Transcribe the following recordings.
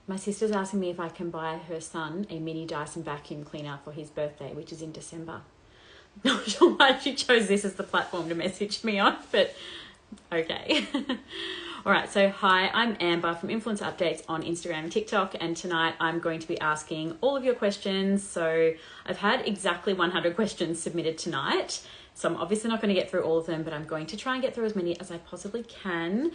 my sister's asking me if I can buy her son a mini Dyson vacuum cleaner for his birthday, which is in December. Not sure why she chose this as the platform to message me on, but okay. All right, so hi, I'm Amber from Influence Updates on Instagram and TikTok, and tonight I'm going to be asking all of your questions. So I've had exactly 100 questions submitted tonight, so I'm obviously not going to get through all of them, but I'm going to try and get through as many as I possibly can.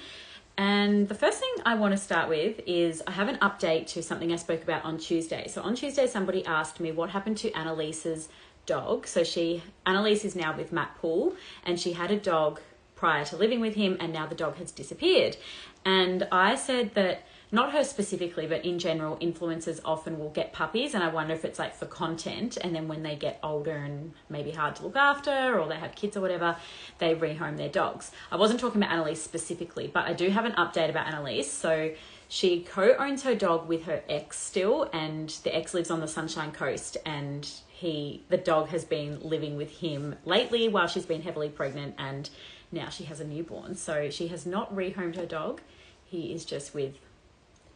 And the first thing I want to start with is I have an update to something I spoke about on Tuesday. So on Tuesday, somebody asked me what happened to Annelyse's dog. So Annelyse is now with Matt Poole, and she had a dog prior to living with him, and now the dog has disappeared. And I said that, not her specifically, but in general, influencers often will get puppies, and I wonder if it's like for content, and then when they get older and maybe hard to look after, or they have kids or whatever, they rehome their dogs. I wasn't talking about Annelyse specifically, but I do have an update about Annelyse. So she co-owns her dog with her ex still, and the ex lives on the Sunshine Coast, and the dog has been living with him lately while she's been heavily pregnant, and now she has a newborn. So she has not rehomed her dog. He is just with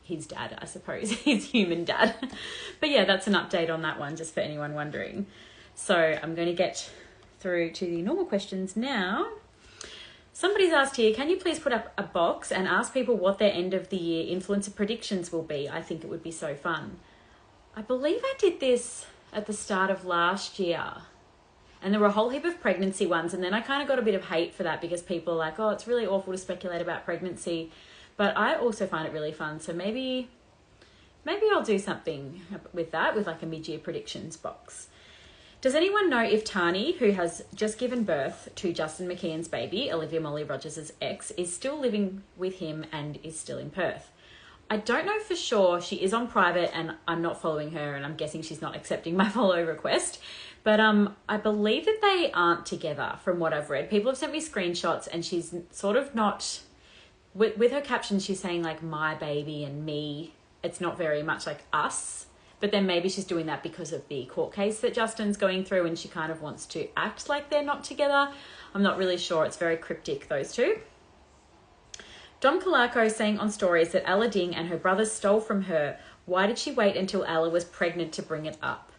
his dad, I suppose, his human dad. But yeah, that's an update on that one, just for anyone wondering. So I'm going to get through to the normal questions now. Somebody's asked here, can you please put up a box and ask people what their end of the year influencer predictions will be? I think it would be so fun. I believe I did this at the start of last year, and there were a whole heap of pregnancy ones, and then I kind of got a bit of hate for that because people are like, oh, it's really awful to speculate about pregnancy. But I also find it really fun. So maybe I'll do something with that, with like a mid-year predictions box. Does anyone know if Tahnee, who has just given birth to Justin McKeone's baby, Olivia Molly Rogers' ex, is still living with him and is still in Perth? I don't know for sure. She is on private and I'm not following her, and I'm guessing she's not accepting my follow request. But I believe that they aren't together from what I've read. People have sent me screenshots, and she's sort of not... With her caption, she's saying like my baby and me. It's not very much like us. But then maybe she's doing that because of the court case that Justin's going through, and she kind of wants to act like they're not together. I'm not really sure. It's very cryptic, those two. Dom Calarco saying on stories that Ella Ding and her brother stole from her. Why did she wait until Ella was pregnant to bring it up?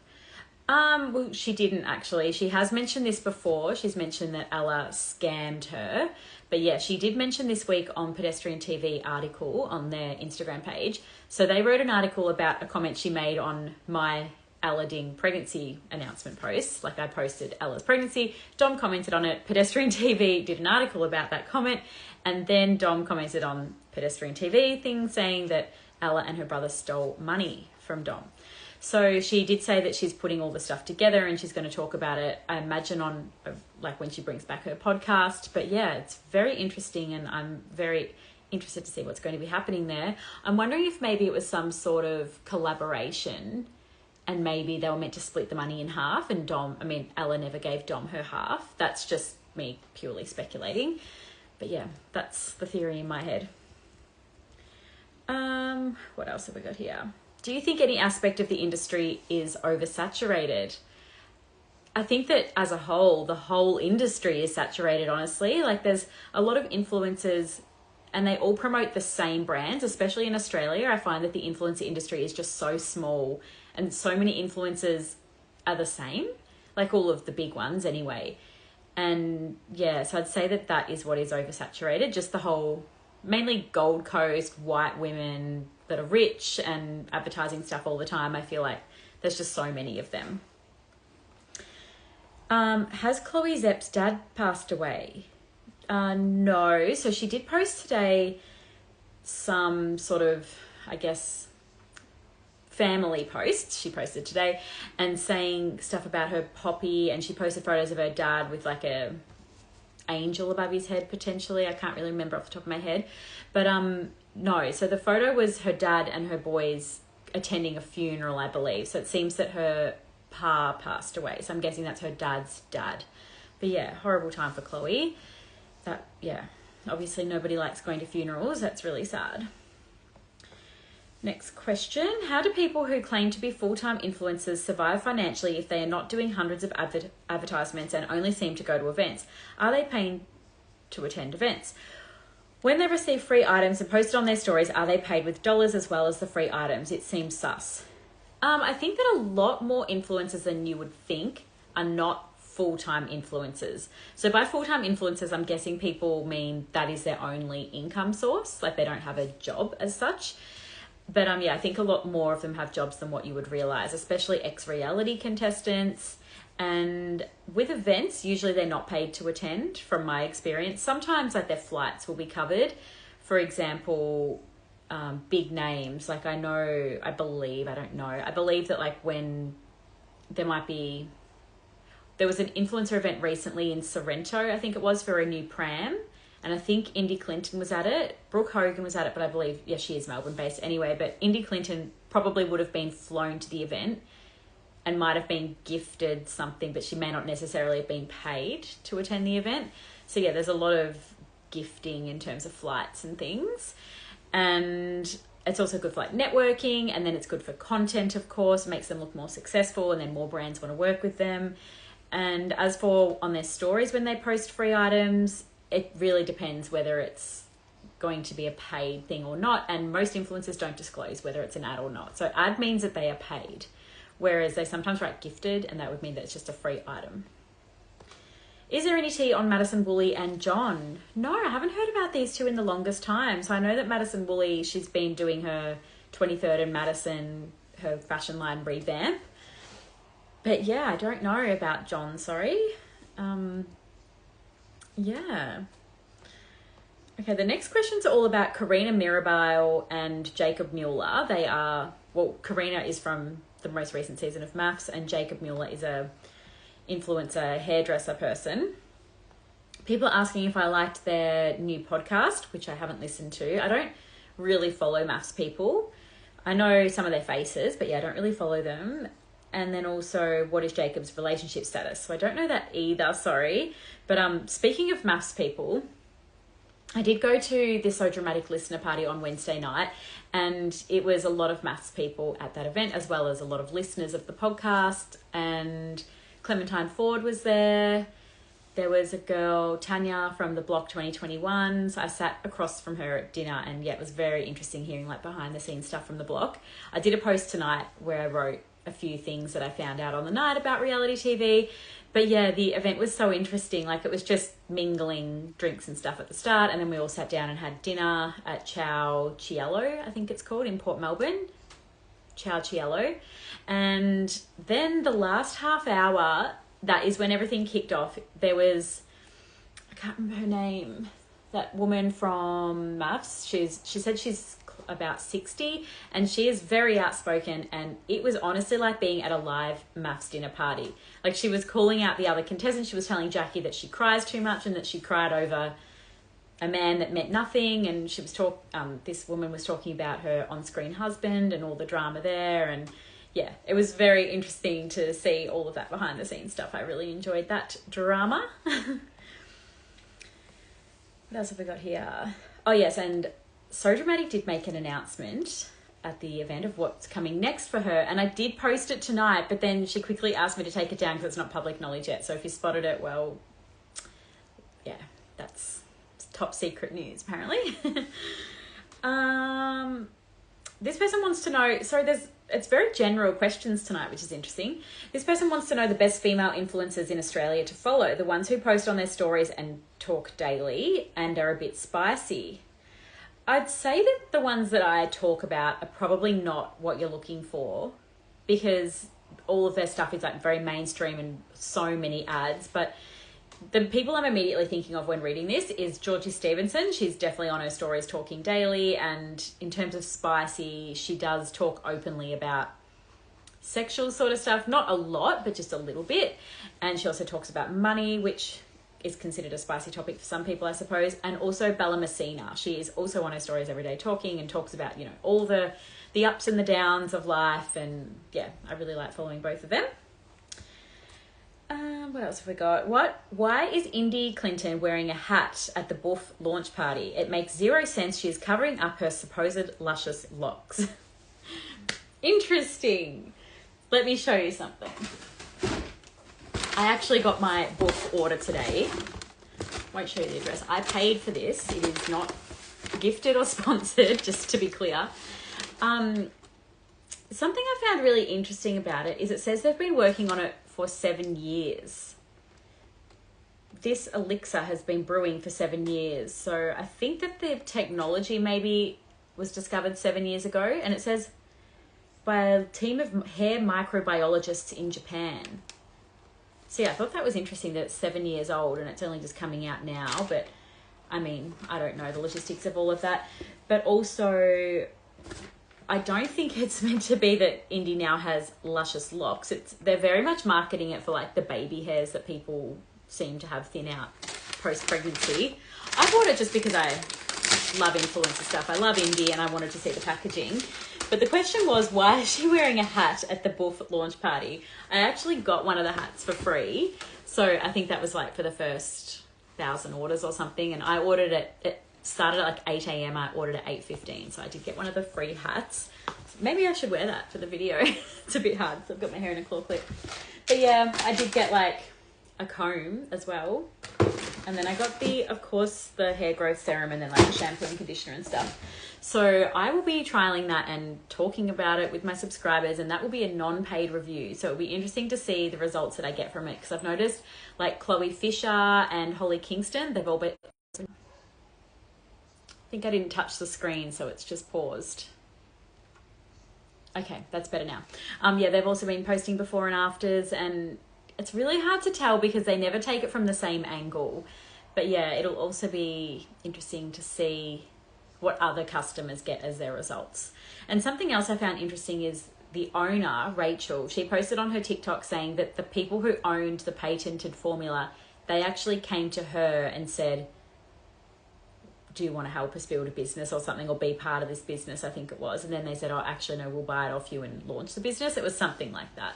Well, she didn't actually. She has mentioned this before. She's mentioned that Ella scammed her. But yeah, she did mention this week on Pedestrian TV article on their Instagram page. So they wrote an article about a comment she made on my Ella Ding pregnancy announcement post. Like, I posted Ella's pregnancy. Dom commented on it. Pedestrian TV did an article about that comment. And then Dom commented on Pedestrian TV thing saying that Ella and her brother stole money from Dom. So she did say that she's putting all the stuff together and she's going to talk about it, I imagine, on like when she brings back her podcast. But yeah, it's very interesting, and I'm very interested to see what's going to be happening there. I'm wondering if maybe it was some sort of collaboration, and maybe they were meant to split the money in half, and Ella never gave Dom her half. That's just me purely speculating. But yeah, that's the theory in my head. What else have we got here? Do you think any aspect of the industry is oversaturated? I think that as a whole, the whole industry is saturated, honestly. Like, there's a lot of influencers and they all promote the same brands, especially in Australia. I find that the influencer industry is just so small and so many influencers are the same, like all of the big ones anyway. And yeah, so I'd say that that is what is oversaturated, just the whole, mainly Gold Coast, white women that are rich and advertising stuff all the time. I feel like there's just so many of them. Has Chloe Szep's dad passed away? No. So she did post today some sort of, I guess, family posts. She posted today and saying stuff about her poppy, and she posted photos of her dad with like a angel above his head potentially. I can't really remember off the top of my head. But no, so the photo was her dad and her boys attending a funeral, I believe. So it seems that her pa passed away. So I'm guessing that's her dad's dad. But yeah, horrible time for Chloe. That, yeah, obviously nobody likes going to funerals. That's really sad. Next question. How do people who claim to be full-time influencers survive financially if they are not doing hundreds of advertisements and only seem to go to events? Are they paying to attend events? When they receive free items and post it on their stories, are they paid with dollars as well as the free items? It seems sus. I think that a lot more influencers than you would think are not full-time influencers. So by full-time influencers, I'm guessing people mean that is their only income source, like they don't have a job as such. But yeah, I think a lot more of them have jobs than what you would realize, especially ex-reality contestants. And with events, usually they're not paid to attend, from my experience. Sometimes like their flights will be covered. For example, big names, like I believe that like when there was an influencer event recently in Sorrento, I think it was, for a new pram. And I think Indy Clinton was at it. Brooke Hogan was at it, but I believe, yeah, she is Melbourne based anyway. But Indy Clinton probably would have been flown to the event and might have been gifted something, but she may not necessarily have been paid to attend the event. So yeah, there's a lot of gifting in terms of flights and things. And it's also good for like networking, and then it's good for content, of course. It makes them look more successful, and then more brands want to work with them. And as for on their stories when they post free items, it really depends whether it's going to be a paid thing or not. And most influencers don't disclose whether it's an ad or not. So ad means that they are paid, whereas they sometimes write gifted, and that would mean that it's just a free item. Is there any tea on Madison Woolley and John? No, I haven't heard about these two in the longest time. So I know that Madison Woolley, she's been doing her 23rd and Madison, her fashion line revamp. But yeah, I don't know about John, sorry. Yeah. Okay, the next questions are all about Karina Mirabile and Jacob Mueller. They are, well, Karina is from the most recent season of MAFS, and Jacob Mueller is a influencer hairdresser person. People are asking if I liked their new podcast, which I haven't listened to. I don't really follow MAFS people. I know some of their faces, but yeah, I don't really follow them. And then also, what is Jacob's relationship status? So I don't know that either, sorry. But speaking of MAFS people, I did go to the So Dramatic listener party on Wednesday night, and it was a lot of MAFS people at that event, as well as a lot of listeners of the podcast. And Clementine Ford was there. There was a girl, Tanya, from the Block 2021. So I sat across from her at dinner, and yeah, it was very interesting hearing like behind the scenes stuff from the Block. I did a post tonight where I wrote a few things that I found out on the night about reality TV. But yeah, the event was so interesting. Like, it was just mingling drinks and stuff at the start, and then we all sat down and had dinner at Ciao Cielo, I think it's called, in Port Melbourne. Ciao Cielo. And then the last half hour, that is when everything kicked off. There was, I can't remember her name, that woman from MAFS. She said she's about 60, and she is very outspoken, and it was honestly like being at a live MAFS dinner party. Like, she was calling out the other contestants. She was telling Jackie that she cries too much and that she cried over a man that meant nothing, and she was this woman was talking about her on-screen husband and all the drama there. And yeah, it was very interesting to see all of that behind the scenes stuff. I really enjoyed that drama. What else have we got here? Oh yes, and So Dramatic did make an announcement at the event of what's coming next for her, and I did post it tonight, but then she quickly asked me to take it down because it's not public knowledge yet. So if you spotted it, well, yeah, that's top secret news apparently. This person wants to know, it's very general questions tonight, which is interesting. This person wants to know the best female influencers in Australia to follow, the ones who post on their stories and talk daily and are a bit spicy. I'd say that the ones that I talk about are probably not what you're looking for, because all of their stuff is like very mainstream and so many ads. But the people I'm immediately thinking of when reading this is Georgie Stevenson. She's definitely on her stories talking daily, and in terms of spicy, she does talk openly about sexual sort of stuff. Not a lot, but just a little bit. And she also talks about money, which is considered a spicy topic for some people, I suppose. And also Bella Messina. She is also on her stories every day talking and talks about, all the ups and the downs of life. And yeah, I really like following both of them. What else have we got? Why is Indy Clinton wearing a hat at the Bouf launch party? It makes zero sense. She is covering up her supposed luscious locks. Interesting. Let me show you something. I actually got my Bouf order today. Won't show you the address. I paid for this. It is not gifted or sponsored, just to be clear. Something I found really interesting about it is it says they've been working on it for 7 years. This elixir has been brewing for 7 years. So I think that the technology maybe was discovered 7 years ago. And it says by a team of hair microbiologists in Japan. So yeah, I thought that was interesting that it's 7 years old and it's only just coming out now. But I mean, I don't know the logistics of all of that. But also, I don't think it's meant to be that Indy now has luscious locks. They're very much marketing it for like the baby hairs that people seem to have thin out post-pregnancy. I bought it just because I love influencer stuff. I love Indy and I wanted to see the packaging. But the question was, why is she wearing a hat at the Bouf launch party? I actually got one of the hats for free. So I think that was like for the first 1,000 orders or something. And I ordered it started at like 8 a.m. I ordered at 8:15. So I did get one of the free hats. So maybe I should wear that for the video. It's a bit hard. So I've got my hair in a claw clip. But yeah, I did get like a comb as well. And then I got of course, the hair growth serum and then like the shampoo and conditioner and stuff. So I will be trialing that and talking about it with my subscribers, and that will be a non-paid review. So it'll be interesting to see the results that I get from it, because I've noticed like Chloe Fisher and Holly Kingston, they've all been... I think I didn't touch the screen, so it's just paused. Okay, that's better now. Yeah, they've also been posting before and afters, and it's really hard to tell because they never take it from the same angle. But yeah, it'll also be interesting to see what other customers get as their results. And something else I found interesting is the owner, Rachel, she posted on her TikTok saying that the people who owned the patented formula, they actually came to her and said, do you want to help us build a business or something, or be part of this business, I think it was. And then they said, oh, actually, no, we'll buy it off you and launch the business. It was something like that.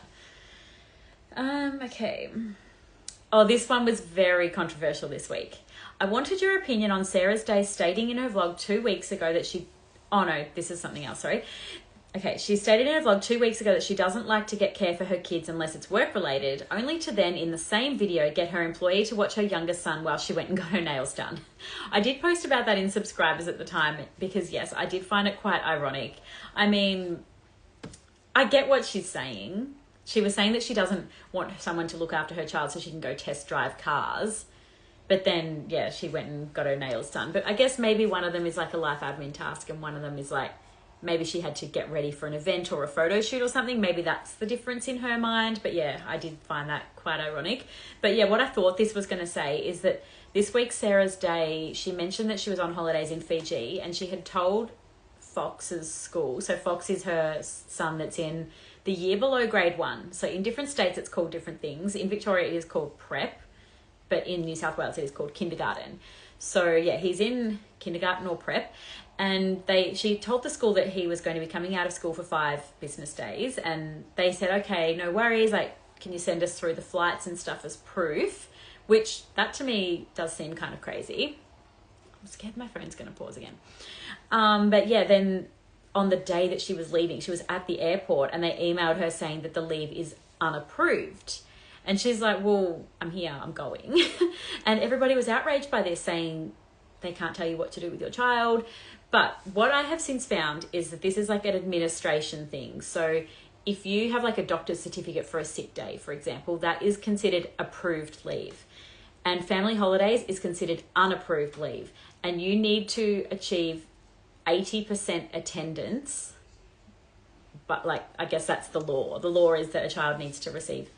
Okay. Oh, this one was very controversial this week. I wanted your opinion on Sarah's Day stating in her vlog 2 weeks ago that she... Oh, no, this is something else, sorry. Okay, she stated in her vlog 2 weeks ago that she doesn't like to get care for her kids unless it's work-related, only to then, in the same video, get her employee to watch her youngest son while she went and got her nails done. I did post about that in subscribers at the time because, yes, I did find it quite ironic. I mean, I get what she's saying. She was saying that she doesn't want someone to look after her child so she can go test drive cars. But then, yeah, she went and got her nails done. But I guess maybe one of them is like a life admin task and one of them is like, maybe she had to get ready for an event or a photo shoot or something. Maybe that's the difference in her mind. But yeah, I did find that quite ironic. But yeah, what I thought this was going to say is that this week, Sarah's Day, she mentioned that she was on holidays in Fiji and she had told Fox's school. So Fox is her son that's in the year below grade 1. So in different states, it's called different things. In Victoria, it is called prep, but in New South Wales, it is called kindergarten. So yeah, he's in kindergarten or prep. And she told the school that he was going to be coming out of school for 5 business days. And they said, okay, no worries. Like, can you send us through the flights and stuff as proof? Which that to me does seem kind of crazy. I'm scared my phone's going to pause again. But yeah, then on the day that she was leaving, she was at the airport and they emailed her saying that the leave is unapproved. And she's like, well, I'm here, I'm going. And everybody was outraged by this, saying they can't tell you what to do with your child. But what I have since found is that this is like an administration thing. So if you have like a doctor's certificate for a sick day, for example, that is considered approved leave. And family holidays is considered unapproved leave. And you need to achieve 80% attendance. But like, I guess that's the law. The law is that a child needs to receive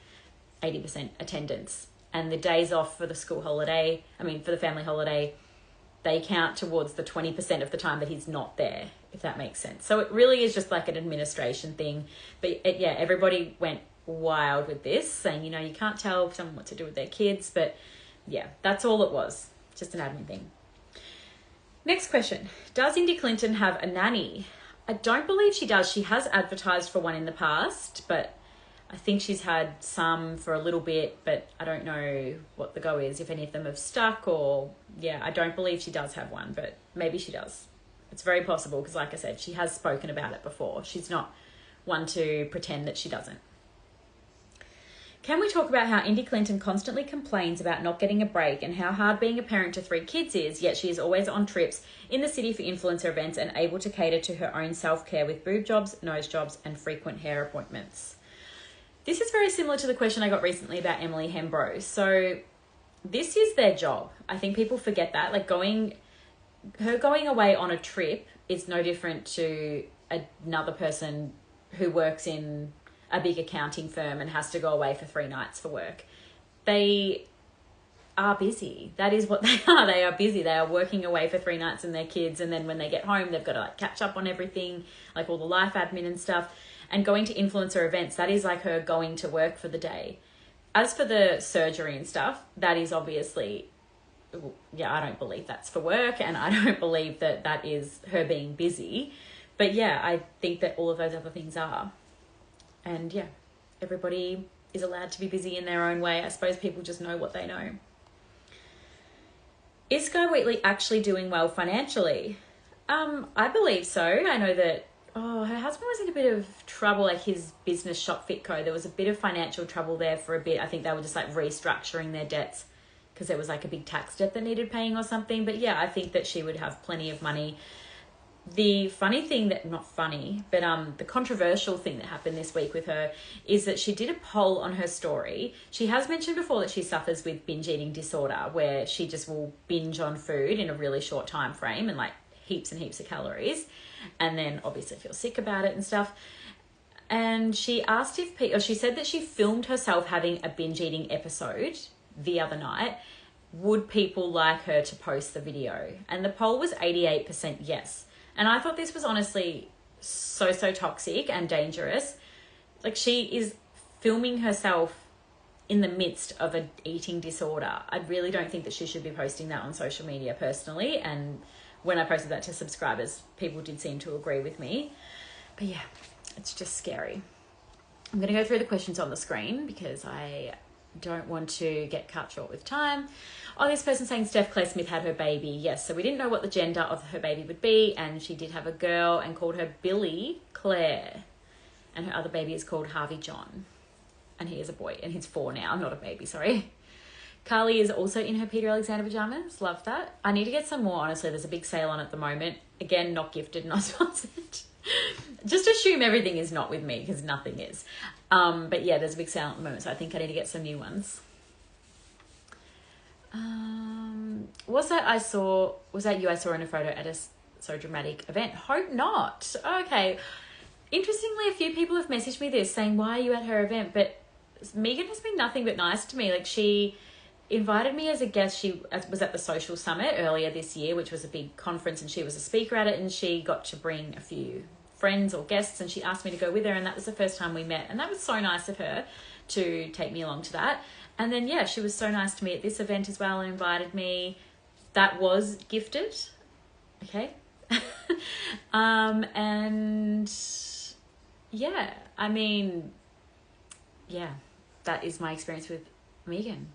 80% attendance. And the days off for the school holiday, for the family holiday, they count towards the 20% of the time that he's not there, if that makes sense. So it really is just like an administration thing. But yeah, everybody went wild with this, saying, you can't tell someone what to do with their kids. But yeah, that's all it was. Just an admin thing. Next question. Does Indy Clinton have a nanny? I don't believe she does. She has advertised for one in the past, but I think she's had some for a little bit, but I don't know what the go is, if any of them have stuck or... Yeah, I don't believe she does have one, but maybe she does. It's very possible because, like I said, she has spoken about it before. She's not one to pretend that she doesn't. Can we talk about how Indy Clinton constantly complains about not getting a break and how hard being a parent to 3 kids is, yet she is always on trips in the city for influencer events and able to cater to her own self-care with boob jobs, nose jobs, and frequent hair appointments? This is very similar to the question I got recently about Emily Hembro. So this is their job. I think people forget that. Like going away on a trip is no different to another person who works in a big accounting firm and has to go away for 3 nights for work. They are busy. That is what they are. They are busy. They are working away for 3 nights and their kids. And then when they get home, they've got to like catch up on everything, like all the life admin and stuff. And going to influencer events, that is like her going to work for the day. As for the surgery and stuff, that is obviously, yeah, I don't believe that's for work. And I don't believe that that is her being busy. But yeah, I think that all of those other things are. And yeah, everybody is allowed to be busy in their own way. I suppose people just know what they know. Is Skye Wheatley actually doing well financially? I believe so. I know that, her husband was in a bit of trouble, like his business Shop Fitco. There was a bit of financial trouble there for a bit. I think they were just like restructuring their debts because there was like a big tax debt that needed paying or something. But yeah, I think that she would have plenty of money. The funny thing that, not funny, but the controversial thing that happened this week with her is that she did a poll on her story. She has mentioned before that she suffers with binge eating disorder, where she just will binge on food in a really short time frame and like heaps and heaps of calories, and then obviously feel sick about it and stuff. And she asked she said that she filmed herself having a binge eating episode the other night. Would people like her to post the video? And the poll was 88% yes. And I thought this was honestly so toxic and dangerous. Like, she is filming herself in the midst of an eating disorder. I really don't think that she should be posting that on social media personally. And when I posted that to subscribers, people did seem to agree with me. But yeah, it's just scary. I'm going to go through the questions on the screen because I don't want to get cut short with time. Oh, this person saying Steph Claire Smith had her baby. Yes, so we didn't know what the gender of her baby would be, and she did have a girl and called her Billy Claire. And her other baby is called Harvey John. And he is a boy, and he's 4 now, not a baby, sorry. Carly is also in her Peter Alexander pajamas. Love that. I need to get some more, honestly. There's a big sale on at the moment. Again, not gifted, not sponsored. Just assume everything is not with me because nothing is. But yeah, there's a big sale at the moment, so I think I need to get some new ones. Was that you I saw in a photo at a So Dramatic event? Hope not. Okay. Interestingly, a few people have messaged me this saying, why are you at her event? But Megan has been nothing but nice to me. Like, she invited me as a guest. She was at the Social Summit earlier this year, which was a big conference, and she was a speaker at it, and she got to bring a few friends or guests, and she asked me to go with her, and that was the first time we met, and that was so nice of her to take me along to that. And then yeah, she was so nice to me at this event as well and invited me. That was gifted. Okay. And yeah, I mean, yeah, that is my experience with Megan.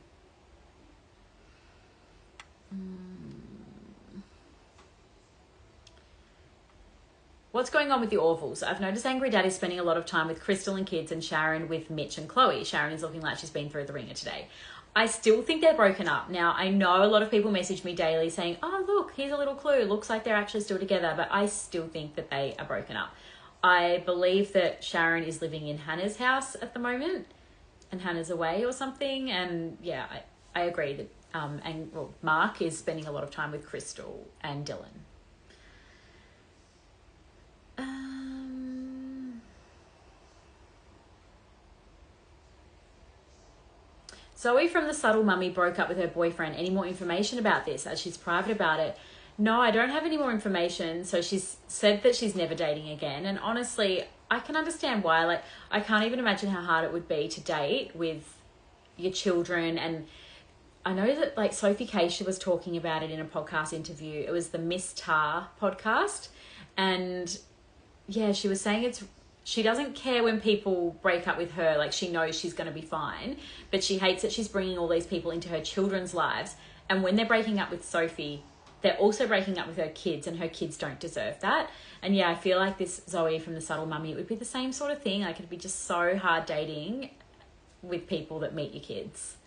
What's going on with the Orvals? I've noticed Angry Daddy's spending a lot of time with Crystal and kids and Sharon with Mitch and Chloe. Sharon is looking like she's been through the ringer today. I still think they're broken up. Now, I know a lot of people message me daily saying, oh, look, here's a little clue. Looks like they're actually still together, but I still think that they are broken up. I believe that Sharon is living in Hannah's house at the moment and Hannah's away or something. And yeah, I agree that Mark is spending a lot of time with Crystal and Dylan. Zoe from The Subtle Mummy broke up with her boyfriend. Any more information about this, as she's private about it? No, I don't have any more information. So she's said that she's never dating again. And honestly, I can understand why. Like, I can't even imagine how hard it would be to date with your children. And I know that like Sophie Keisha was talking about it in a podcast interview. It was the Miss Tar podcast. And yeah, she was saying she doesn't care when people break up with her. Like, she knows she's going to be fine, but she hates that she's bringing all these people into her children's lives. And when they're breaking up with Sophie, they're also breaking up with her kids, and her kids don't deserve that. And yeah, I feel like this Zoe from The Subtle Mummy, it would be the same sort of thing. Like, it'd be just so hard dating with people that meet your kids.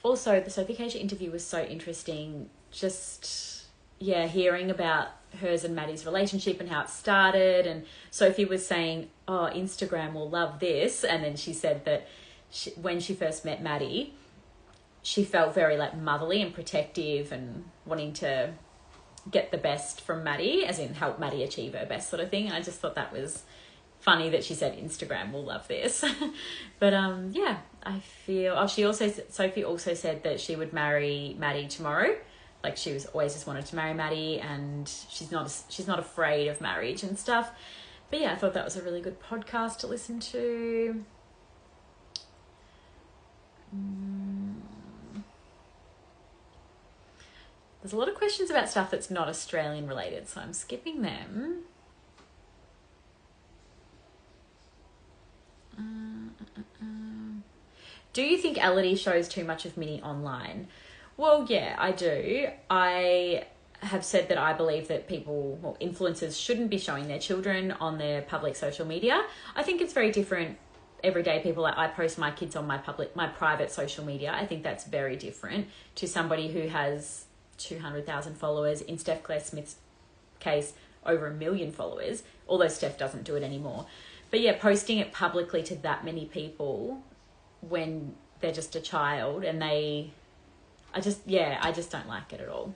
Also, the Sophie Cager interview was so interesting. Just, yeah, hearing about hers and Maddie's relationship and how it started. And Sophie was saying, oh, Instagram will love this. And then she said that when she first met Maddie, she felt very like motherly and protective and wanting to get the best from Maddie, as in help Maddie achieve her best sort of thing. And I just thought that was funny that she said Instagram will love this. But yeah, I feel Sophie also said that she would marry Maddie tomorrow. Like, she was always just wanted to marry Maddie, and she's not afraid of marriage and stuff. But yeah, I thought that was a really good podcast to listen to. There's a lot of questions about stuff that's not Australian related, so I'm skipping them. Do you think Elodie shows too much of Minnie online? Well, yeah, I do. I have said that I believe that influencers shouldn't be showing their children on their public social media. I think it's very different. Everyday people, like I post my kids on my private social media. I think that's very different to somebody who has 200,000 followers. In Steph Claire Smith's case, over 1 million followers, although Steph doesn't do it anymore. But yeah, posting it publicly to that many people when they're just a child, and I just don't like it at all.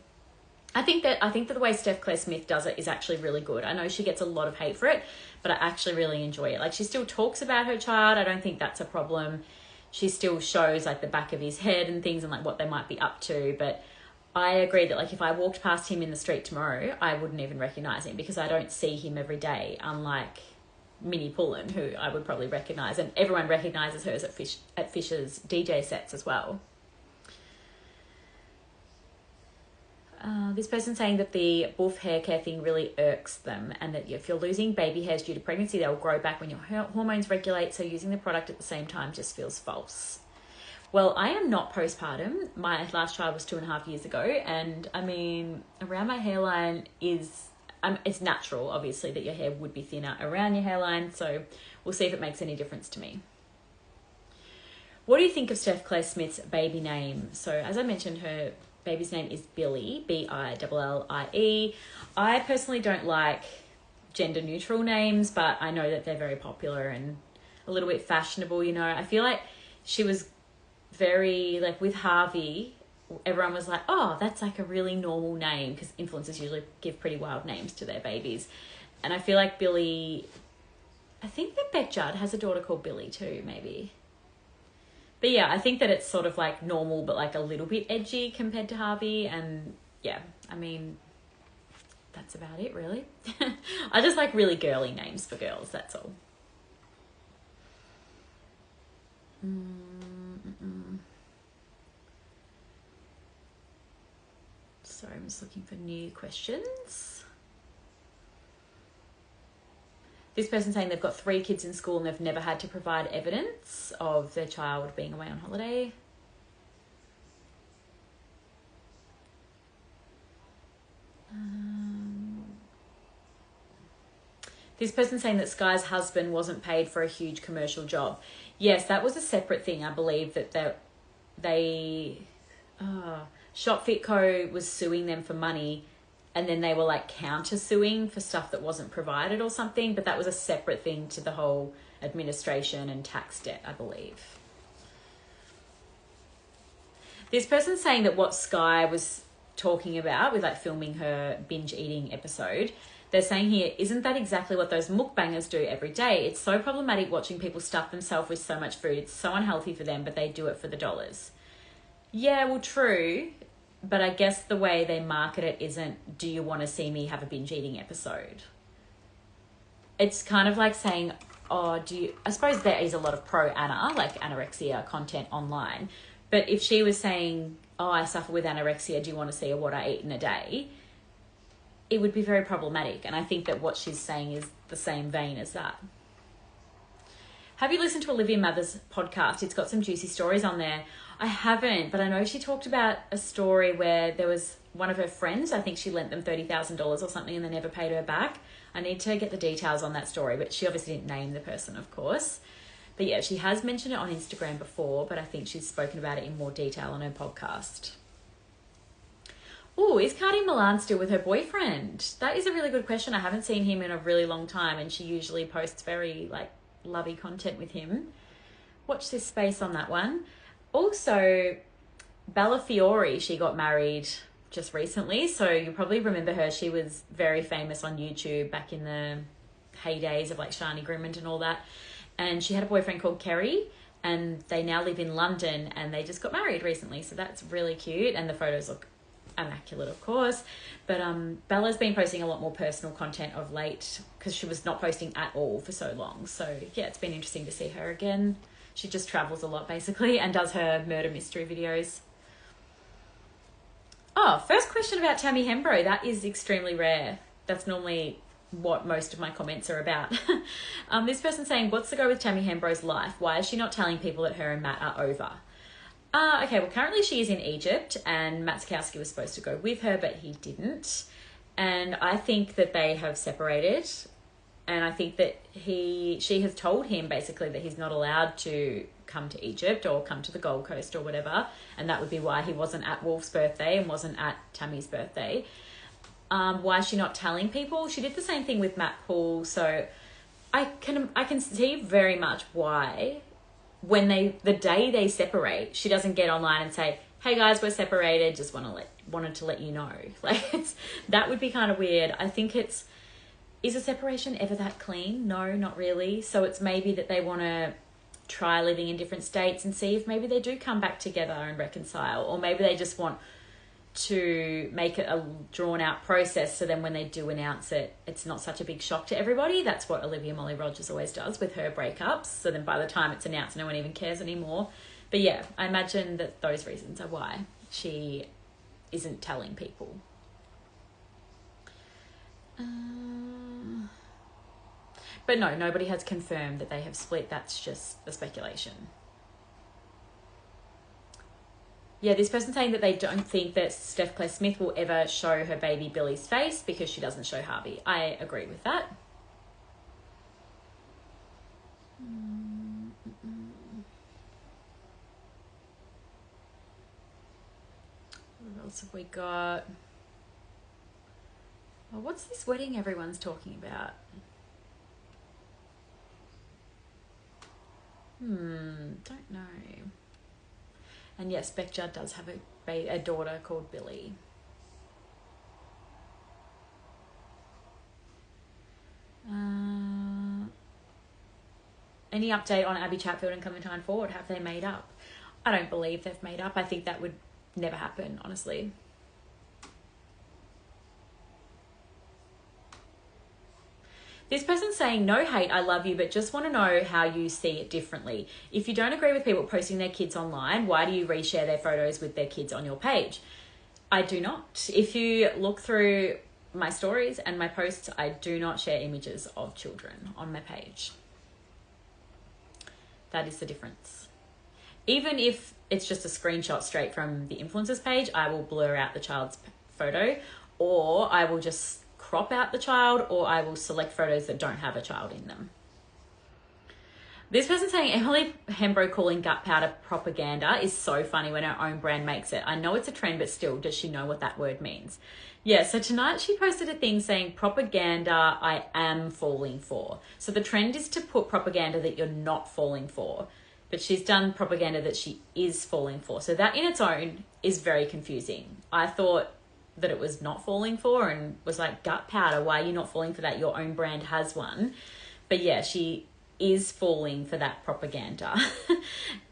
I think that the way Steph Claire Smith does it is actually really good. I know she gets a lot of hate for it, but I actually really enjoy it. Like, she still talks about her child. I don't think that's a problem. She still shows like the back of his head and things and like what they might be up to. But I agree that like if I walked past him in the street tomorrow, I wouldn't even recognize him because I don't see him every day, unlike Minnie Pullen, who I would probably recognise, and everyone recognises hers at Fisher's DJ sets as well. This person saying that the Bouf hair care thing really irks them, and that if you're losing baby hairs due to pregnancy, they'll grow back when your hormones regulate, so using the product at the same time just feels false. Well, I am not postpartum. My last child was 2.5 years ago, and I mean, around my hairline it's natural, obviously, that your hair would be thinner around your hairline, so we'll see if it makes any difference to me. What do you think of Steph Claire Smith's baby name? So, as I mentioned, her baby's name is Billie, Billie. I personally don't like gender-neutral names, but I know that they're very popular and a little bit fashionable, you know. I feel like she was very, like, with Harvey, everyone was like, oh, that's like a really normal name, because influencers usually give pretty wild names to their babies. And I feel like Billie, I think that Beck Judd has a daughter called Billie too, maybe. But yeah, I think that it's sort of like normal, but like a little bit edgy compared to Harvey. And yeah, I mean, that's about it really. I just like really girly names for girls, that's all. Sorry, I'm just looking for new questions. This person saying they've got 3 kids in school and they've never had to provide evidence of their child being away on holiday. This person saying that Skye's husband wasn't paid for a huge commercial job. Yes, that was a separate thing. I believe that Shopfit Co was suing them for money, and then they were like counter-suing for stuff that wasn't provided or something, but that was a separate thing to the whole administration and tax debt, I believe. This person's saying that what Skye was talking about with like filming her binge eating episode, they're saying here, isn't that exactly what those mukbangers do every day? It's so problematic watching people stuff themselves with so much food. It's so unhealthy for them, but they do it for the dollars. Yeah, well, true. But I guess the way they market it isn't, do you want to see me have a binge eating episode? It's kind of like saying, I suppose there is a lot of pro-Anna, like anorexia content online. But if she was saying, I suffer with anorexia, do you want to see what I eat in a day? It would be very problematic. And I think that what she's saying is the same vein as that. Have you listened to Olivia Mather's podcast? It's got some juicy stories on there. I haven't, but I know she talked about a story where there was one of her friends, I think she lent them $30,000 or something, and they never paid her back. I need to get the details on that story, but she obviously didn't name the person, of course. But yeah, she has mentioned it on Instagram before, but I think she's spoken about it in more detail on her podcast. Oh, is Cardi Milan still with her boyfriend? That is a really good question. I haven't seen him in a really long time, and she usually posts very like lovey content with him. Watch this space on that one. Also, Bella Fiore, she got married just recently, so you probably remember her. She was very famous on YouTube back in the heydays of like Shani Grimond and all that. And she had a boyfriend called Kerry, and they now live in London, and they just got married recently. So that's really cute, and the photos look immaculate, of course. But Bella's been posting a lot more personal content of late because she was not posting at all for so long. So yeah, it's been interesting to see her again. She just travels a lot basically and does her murder mystery videos. Oh, first question about Tammy Hembro. That is extremely rare. That's normally what most of my comments are about. This person saying, what's the go with Tammy Hembro's life? Why is she not telling people that her and Matt are over? Okay, well, currently she is in Egypt, and Matt Sikowski was supposed to go with her, but he didn't. And I think that they have separated, and I think that she has told him basically that he's not allowed to come to Egypt or come to the Gold Coast or whatever, and that would be why he wasn't at Wolf's birthday and wasn't at Tammy's birthday. Why is she not telling people? She did the same thing with Matt Paul, so I can see very much why when the day they separate, she doesn't get online and say, hey guys, we're separated, just wanted to let you know. Like, that would be kind of weird. I think is a separation ever that clean? No, not really. So it's maybe that they want to try living in different states and see if maybe they do come back together and reconcile, or maybe they just want to make it a drawn out process, so then when they do announce it, it's not such a big shock to everybody. That's what Olivia Molly Rogers always does with her breakups. So then by the time it's announced, no one even cares anymore. But yeah, I imagine that those reasons are why she isn't telling people. But no, nobody has confirmed that they have split. That's just a speculation. Yeah, this person saying that they don't think that Steph Claire Smith will ever show her baby Billy's face because she doesn't show Harvey. I agree with that. What else have we got? Oh, what's this wedding everyone's talking about? Don't know. And yes, Beck Judd does have a daughter called Billy. Any update on Abby Chatfield and Clementine Ford? Have they made up? I don't believe they've made up. I think that would never happen, honestly. This person's saying, no hate, I love you, but just want to know how you see it differently. If you don't agree with people posting their kids online, why do you reshare their photos with their kids on your page? I do not. If you look through my stories and my posts, I do not share images of children on my page. That is the difference. Even if it's just a screenshot straight from the influencer's page, I will blur out the child's photo, or I will just crop out the child, or I will select photos that don't have a child in them. This person saying Emily Hembro calling gut powder propaganda is so funny when her own brand makes it. I know it's a trend, but still, does she know what that word means? Yeah, so tonight she posted a thing saying propaganda I am falling for. So the trend is to put propaganda that you're not falling for, but she's done propaganda that she is falling for. So that in its own is very confusing. I thought that it was not falling for and was like, gut powder, why are you not falling for that? Your own brand has one. But yeah, she is falling for that propaganda.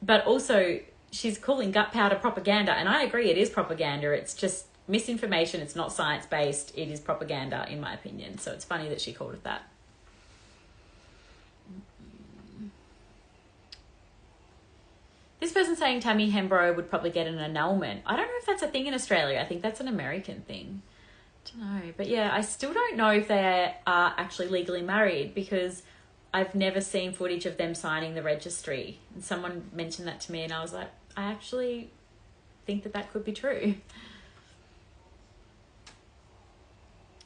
But also she's calling gut powder propaganda, and I agree, it is propaganda. It's just misinformation. It's not science-based. It is propaganda, in my opinion. So it's funny that she called it that. This person's saying Tammy Hembro would probably get an annulment. I don't know if that's a thing in Australia. I think that's an American thing. I don't know. But yeah, I still don't know if they are actually legally married, because I've never seen footage of them signing the registry. And someone mentioned that to me, and I was like, I actually think that could be true.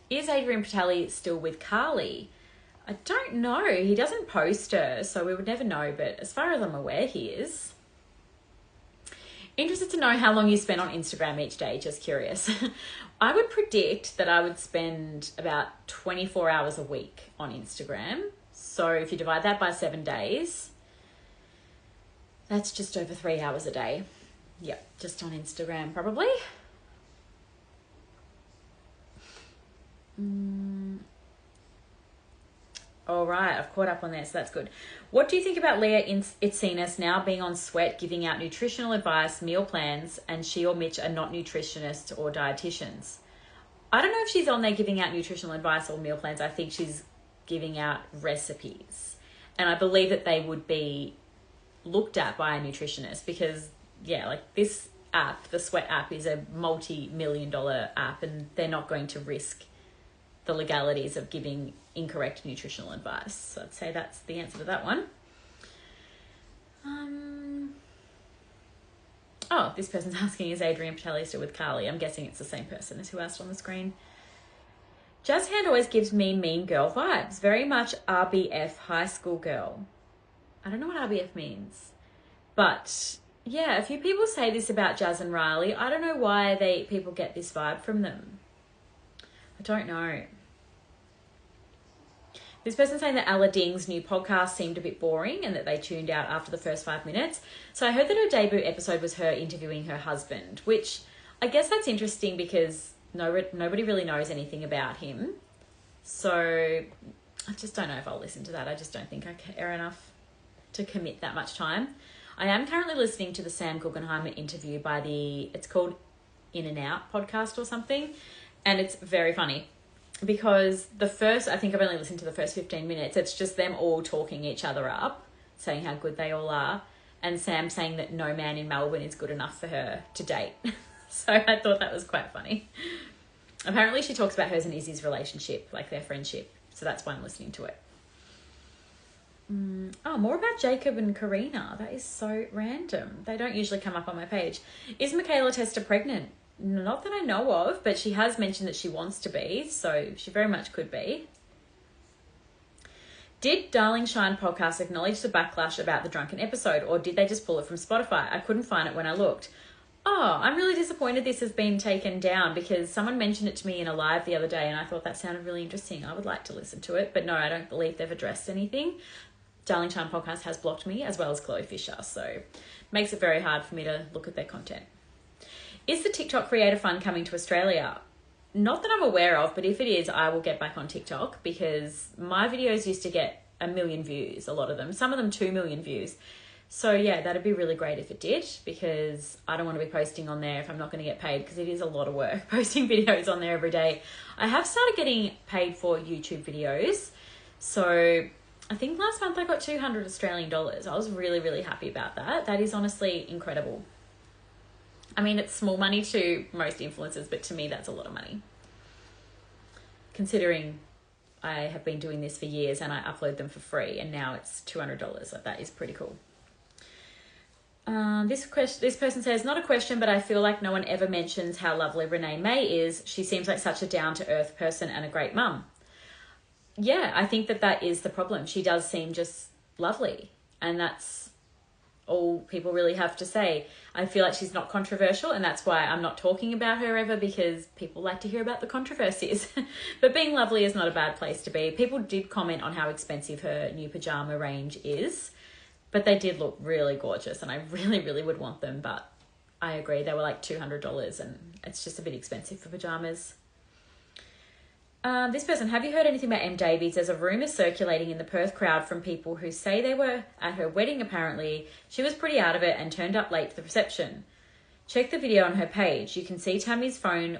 Is Adrian Patelli still with Carly? I don't know. He doesn't post her, so we would never know. But as far as I'm aware, he is. Interested to know how long you spend on Instagram each day. Just curious. I would predict that I would spend about 24 hours a week on Instagram. So if you divide that by 7 days, that's just over 3 hours a day. Yep, just on Instagram probably. All right, I've caught up on this, so that's good. What do you think about Leah Itsinas now being on Sweat, giving out nutritional advice, meal plans, and she or Mitch are not nutritionists or dietitians? I don't know if she's on there giving out nutritional advice or meal plans. I think she's giving out recipes. And I believe that they would be looked at by a nutritionist because, yeah, like this app, the Sweat app, is a multi-million-dollar app, and they're not going to risk the legalities of giving incorrect nutritional advice. So I'd say that's the answer to that one. Oh, this person's asking, is Adrian Patelli still with Carly? I'm guessing it's the same person as who asked on the screen. Jazz Hand always gives me mean girl vibes. Very much RBF high school girl. I don't know what RBF means. But yeah, a few people say this about Jazz and Riley. I don't know why people get this vibe from them. I don't know. This person's saying that Ella Ding's new podcast seemed a bit boring and that they tuned out after the first 5 minutes. So I heard that her debut episode was her interviewing her husband, which I guess that's interesting because nobody really knows anything about him. So I just don't know if I'll listen to that. I just don't think I care enough to commit that much time. I am currently listening to the Sam Guggenheimer interview by it's called In and Out podcast or something. And it's very funny because I think I've only listened to the first 15 minutes. It's just them all talking each other up, saying how good they all are. And Sam saying that no man in Melbourne is good enough for her to date. So I thought that was quite funny. Apparently she talks about hers and Izzy's relationship, like their friendship. So that's why I'm listening to it. Oh, more about Jacob and Karina. That is so random. They don't usually come up on my page. Is Michaela Testa pregnant? Not that I know of, but she has mentioned that she wants to be, so she very much could be. Did Darling Shine podcast acknowledge the backlash about the drunken episode, or did they just pull it from Spotify? I couldn't find it when I looked. Oh, I'm really disappointed this has been taken down because someone mentioned it to me in a live the other day and I thought that sounded really interesting. I would like to listen to it, but no, I don't believe they've addressed anything. Darling Shine podcast has blocked me as well as Chloe Fisher, so makes it very hard for me to look at their content. Is the TikTok Creator Fund coming to Australia? Not that I'm aware of, but if it is, I will get back on TikTok because my videos used to get 1 million views, a lot of them. Some of them 2 million views. So yeah, that'd be really great if it did because I don't want to be posting on there if I'm not going to get paid because it is a lot of work posting videos on there every day. I have started getting paid for YouTube videos. So I think last month I got 200 Australian dollars. I was really, really happy about that. That is honestly incredible. I mean, it's small money to most influencers, but to me, that's a lot of money. Considering I have been doing this for years and I upload them for free and now it's $200. Like, that is pretty cool. This person says, not a question, but I feel like no one ever mentions how lovely Renee May is. She seems like such a down-to-earth person and a great mum. Yeah, I think that is the problem. She does seem just lovely, and that's all people really have to say. I feel like she's not controversial, and that's why I'm not talking about her ever, because people like to hear about the controversies. But being lovely is not a bad place to be. People did comment on how expensive her new pajama range is, but they did look really gorgeous, and I really, really would want them, but I agree, they were like $200, and it's just a bit expensive for pajamas. This person, have you heard anything about M. Davies? There's a rumour circulating in the Perth crowd from people who say they were at her wedding apparently. She was pretty out of it and turned up late to the reception. Check the video on her page. You can see Tammy's phone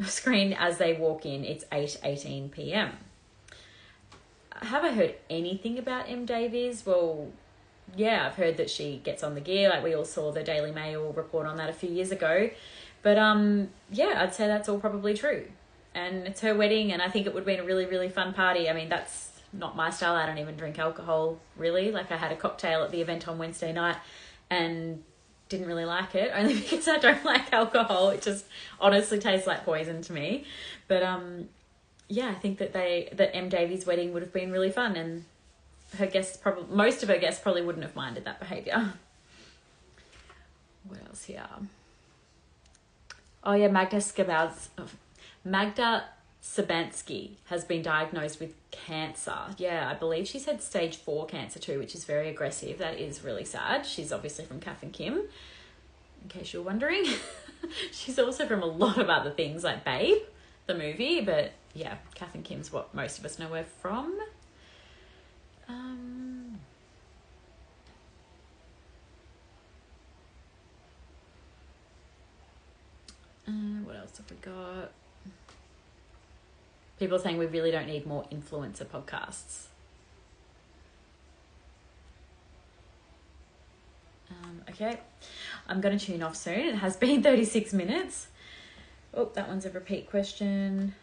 screen as they walk in. It's 8:18 p.m. Have I heard anything about M. Davies? Well, yeah, I've heard that she gets on the gear. Like, we all saw the Daily Mail report on that a few years ago. But yeah, I'd say that's all probably true. And it's her wedding, and I think it would have been a really, really fun party. I mean, that's not my style. I don't even drink alcohol, really. Like, I had a cocktail at the event on Wednesday night and didn't really like it, only because I don't like alcohol. It just honestly tastes like poison to me. But yeah, I think that M Davies' wedding would have been really fun, and most of her guests probably wouldn't have minded that behaviour. What else here? Oh yeah, Magda Sabansky has been diagnosed with cancer. Yeah, I believe she's had stage 4 cancer too, which is very aggressive. That is really sad. She's obviously from Kath and Kim, in case you're wondering. She's also from a lot of other things like Babe, the movie, but yeah, Kath and Kim's what most of us know her from. What else have we got? People are saying we really don't need more influencer podcasts. Okay, I'm going to tune off soon. It has been 36 minutes. Oh, that one's a repeat question.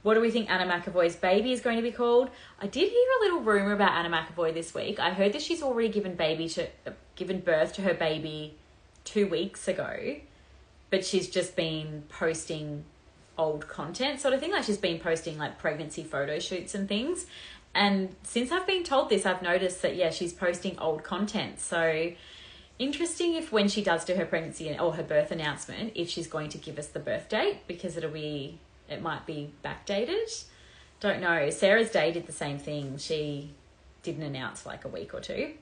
What do we think Anna McAvoy's baby is going to be called? I did hear a little rumour about Anna McAvoy this week. I heard that she's already given birth to her baby 2 weeks ago, but she's just been posting old content sort of thing. Like she's been posting like pregnancy photo shoots and things. And since I've been told this, I've noticed that, yeah, she's posting old content. So interesting if when she does do her pregnancy or her birth announcement, if she's going to give us the birth date, because it might be backdated. Don't know. Sarah's Day did the same thing. She didn't announce for like a week or two.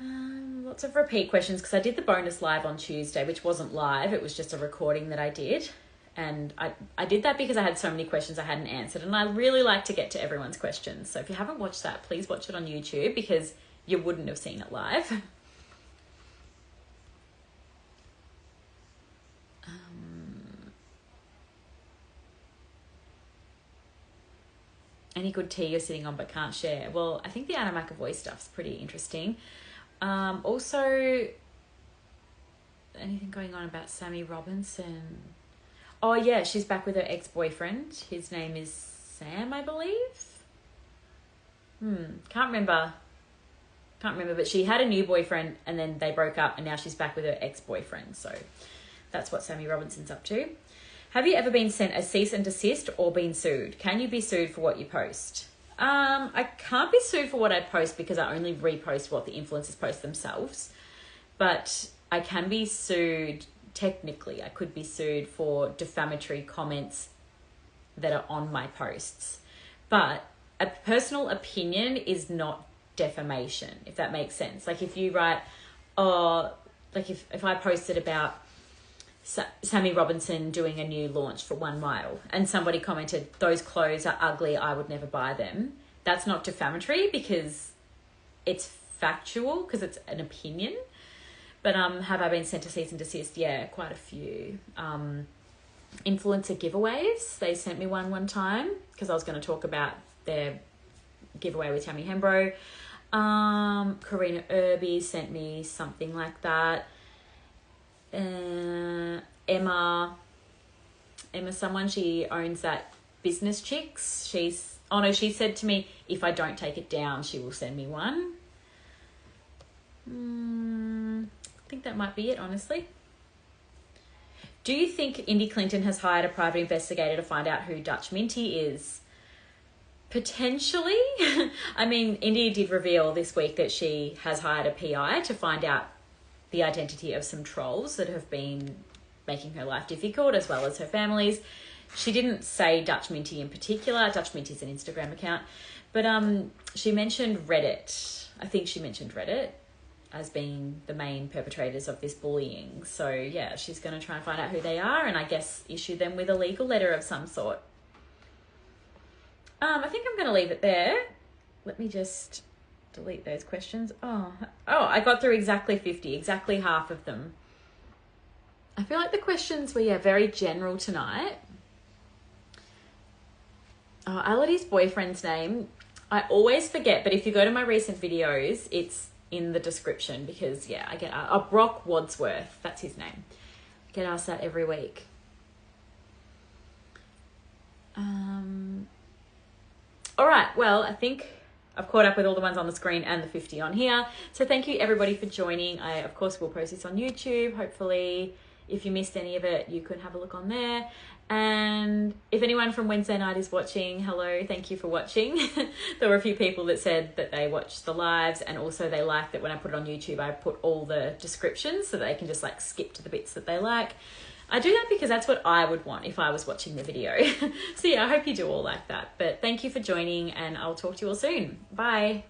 Lots of repeat questions because I did the bonus live on Tuesday, which wasn't live. It was just a recording that I did. And I did that because I had so many questions I hadn't answered. And I really like to get to everyone's questions. So if you haven't watched that, please watch it on YouTube because you wouldn't have seen it live. Any good tea you're sitting on but can't share? Well, I think the Anna McAvoy stuff's pretty interesting. Also, anything going on about Sammy Robinson? Oh yeah, she's back with her ex-boyfriend. His name is Sam, I believe. Can't remember, but she had a new boyfriend and then they broke up and now she's back with her ex-boyfriend. So that's what Sammy Robinson's up to. Have you ever been sent a cease and desist or been sued? Can you be sued for what you post? I can't be sued for what I post because I only repost what the influencers post themselves. But I can be sued, technically. I could be sued for defamatory comments that are on my posts. But a personal opinion is not defamation, if that makes sense. Like if you write, if I posted about Sammy Robinson doing a new launch for 1 Mile and somebody commented, those clothes are ugly, I would never buy them. That's not defamatory because it's factual, because it's an opinion. But have I been sent to cease and desist? Yeah, quite a few. Influencer giveaways. They sent me one time because I was going to talk about their giveaway with Tammy Hembro. Karina Irby sent me something like that. Emma someone, she owns that Business Chicks. She said to me, if I don't take it down, she will send me one. I think that might be it, honestly. Do you think Indy Clinton has hired a private investigator to find out who Dutch Minty is? Potentially. I mean, Indy did reveal this week that she has hired a PI to find out the identity of some trolls that have been making her life difficult, as well as her family's. She didn't say Dutch Minty in particular. Dutch Minty is an Instagram account. But she mentioned Reddit. I think she mentioned Reddit as being the main perpetrators of this bullying. So, yeah, she's going to try and find out who they are and I guess issue them with a legal letter of some sort. I think I'm going to leave it there. Let me just delete those questions. Oh, I got through exactly 50, exactly half of them. I feel like the questions were, very general tonight. Oh, Elodie's boyfriend's name, I always forget, but if you go to my recent videos, it's in the description because, I get Brock Wadsworth, that's his name. I get asked that every week. All right, well, I think I've caught up with all the ones on the screen and the 50 on here. So thank you everybody for joining. I, of course, will post this on YouTube, hopefully. if you missed any of it, you could have a look on there. And if anyone from Wednesday night is watching, hello, thank you for watching. There were a few people that said that they watched the lives, and also they like that when I put it on YouTube, I put all the descriptions so that they can just like skip to the bits that they like. I do that because that's what I would want if I was watching the video. So yeah, I hope you do all like that. But thank you for joining, and I'll talk to you all soon. Bye.